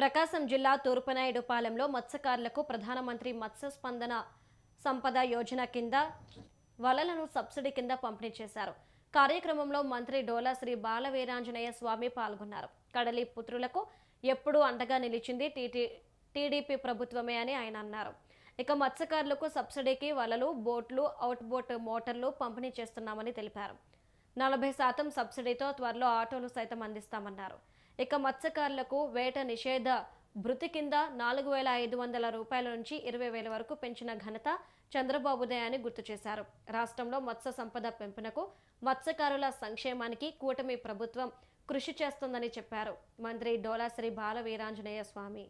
ప్రకాశం జిల్లా తూర్పునాయుడుపాలెంలో మత్స్యకారులకు ప్రధానమంత్రి మత్స్య సంపద యోజన కింద వలలను సబ్సిడీ కింద పంపిణీ చేశారు. కార్యక్రమంలో మంత్రి డోలా శ్రీ బాలవీరాంజనేయ స్వామి పాల్గొన్నారు. కడలి పుత్రులకు ఎప్పుడూ అండగా నిలిచింది టీడీపీ ప్రభుత్వమే అని ఆయన అన్నారు. ఇక మత్స్యకారులకు సబ్సిడీకి వలలు, బోట్లు, అవుట్ బోట్ మోటార్లు పంపిణీ చేస్తున్నామని తెలిపారు. 40% సబ్సిడీతో త్వరలో ఆటోలు సైతం అందిస్తామన్నారు. ఇక మత్స్యకారులకు వేట నిషేధ భృతి కింద 4,500 రూపాయల నుంచి 20,000 వరకు పెంచిన ఘనత చంద్రబాబుదే అని గుర్తు చేశారు. రాష్ట్రంలో మత్స్య సంపద పెంపునకు, మత్స్యకారుల సంక్షేమానికి కూటమి ప్రభుత్వం కృషి చేస్తుందని చెప్పారు మంత్రి డోలా శ్రీ బాలవీరాంజనేయ స్వామి.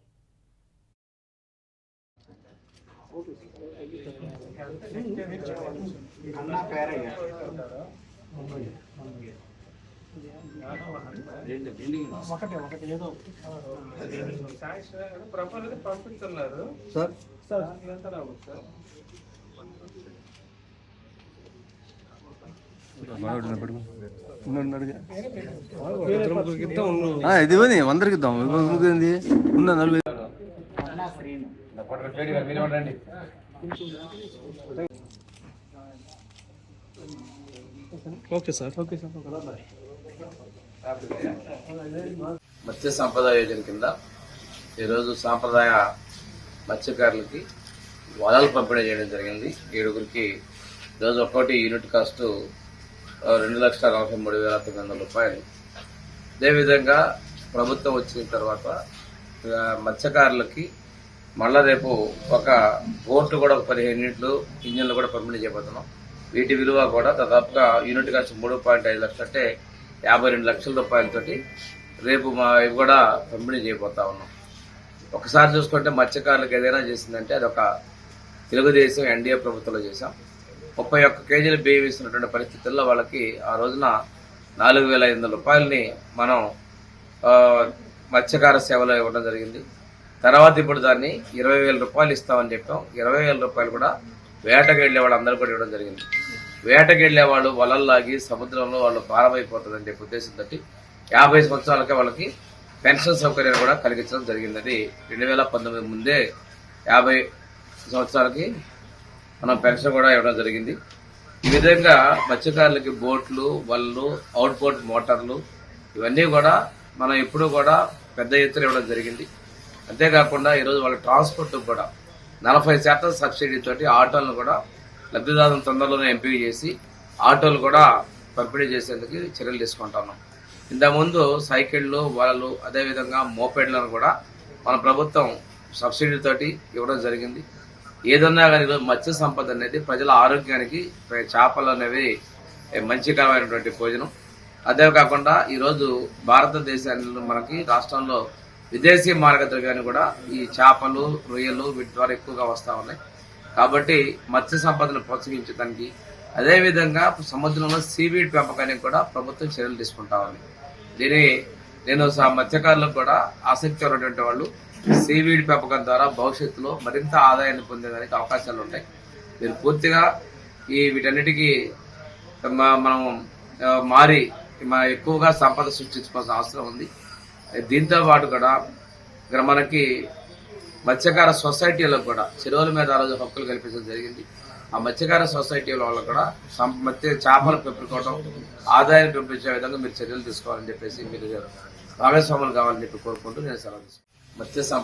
పంపిస్తున్నారు ఇది అందరికి ఇద్దాం. ఉన్న 40 మత్స్య సంపద యోజన కింద ఈరోజు సాంప్రదాయ మత్స్యకారులకి వలలు పంపిణీ చేయడం జరిగింది. 7గురికి ఈరోజు ఒక్కోటి యూనిట్ కాస్ట్ 2,43,900 రూపాయలు. అదేవిధంగా ప్రభుత్వం వచ్చిన తర్వాత మత్స్యకారులకి మళ్ళా రేపు ఒక బోట్లు కూడా 15 యూనిట్లు ఇంజన్లు కూడా పంపిణీ చేయబోతున్నాం. వీటి విలువ కూడా దాదాపుగా యూనిట్ కాస్ట్ 3.5 లక్షలు అంటే 52 లక్షల రూపాయలతోటి రేపు ఇవి కూడా పంపిణీ చేయబోతా ఉన్నాం. ఒకసారి చూసుకుంటే మత్స్యకారులకు ఏదైనా చేసిందంటే అదొక తెలుగుదేశం ఎన్డీఏ ప్రభుత్వంలో చేశాం. 31 కేజీల బియ్యం ఇస్తున్నటువంటి పరిస్థితుల్లో వాళ్ళకి ఆ రోజున 4,500 రూపాయలని మనం మత్స్యకార సేవలో ఇవ్వడం జరిగింది. తర్వాత ఇప్పుడు దాన్ని 20,000 రూపాయలు ఇస్తామని చెప్పాం. 20,000 రూపాయలు కూడా వేటకెళ్లే వాళ్ళు అందరూ కూడా ఇవ్వడం జరిగింది. వేటకెళ్లే వాళ్ళు వలల్లాగి సముద్రంలో వాళ్ళు భారమైపోతుందని చెప్పే ఉద్దేశంతో 50 సంవత్సరాలకే వాళ్ళకి పెన్షన్ సౌకర్యాలు కూడా కలిగించడం జరిగింది. అది 2019 ముందే 50 సంవత్సరాలకి మనం పెన్షన్ కూడా ఇవ్వడం జరిగింది. ఈ విధంగా మత్స్యకారులకి బోట్లు, వలలు, అవుట్ బోట్ మోటార్లు ఇవన్నీ కూడా మనం ఎప్పుడూ కూడా పెద్ద ఎత్తున ఇవ్వడం జరిగింది. అంతేకాకుండా ఈరోజు వాళ్ళ ట్రాన్స్పోర్ట్ కూడా 40% సబ్సిడీ తోటి ఆటోలను కూడా లబ్ధిదారులను తొందరలోనే ఎంపిక చేసి ఆటోలు కూడా పంపిణీ చేసేందుకు చర్యలు తీసుకుంటున్నాం. ఇంతకుముందు సైకిళ్లు, వలలు, అదేవిధంగా మోపెడ్లను కూడా మన ప్రభుత్వం సబ్సిడీ తోటి ఇవ్వడం జరిగింది. ఏదన్నా కానీ ఈరోజు మత్స్య సంపద అనేది ప్రజల ఆరోగ్యానికి, చేపలు అనేవి మంచికరమైనటువంటి భోజనం. అదే కాకుండా ఈరోజు భారతదేశాన్ని మనకి రాష్ట్రంలో విదేశీ మారక ద్రవ్యాన్ని కూడా ఈ చేపలు, రొయ్యలు వీటి ద్వారా ఎక్కువగా వస్తూ ఉన్నాయి. కాబట్టి మత్స్య సంపదను ప్రోత్సహించడానికి, అదేవిధంగా సముద్రంలో సీవీడ్ పెంపకానికి కూడా ప్రభుత్వం చర్యలు తీసుకుంటా ఉంది. నేను మత్స్యకారులకు కూడా ఆసక్తి ఉన్నటువంటి వాళ్ళు సీవీడ్ పెంపకం ద్వారా భవిష్యత్తులో మరింత ఆదాయాన్ని పొందేదానికి అవకాశాలు ఉంటాయి. మీరు పూర్తిగా వీటన్నిటికీ మనం మారి ఎక్కువగా సంపద సృష్టించుకోవాల్సిన అవసరం ఉంది. దీంతో పాటు కూడా ఇక్కడ మనకి మత్స్యకార సొసైటీలకు కూడా చెరువుల మీద ఆ రోజు హక్కులు కల్పించడం జరిగింది. ఆ మత్స్యకార సొసైటీల వాళ్ళకు కూడా చేపలు పెంపుకోవడం, ఆదాయం పెంపించే విధంగా మీరు చర్యలు తీసుకోవాలని చెప్పేసి మీరు భాగస్వాములు కావాలని చెప్పి కోరుకుంటూ నేను సెలవు తీసుకుంటాను. మత్స్య సంపద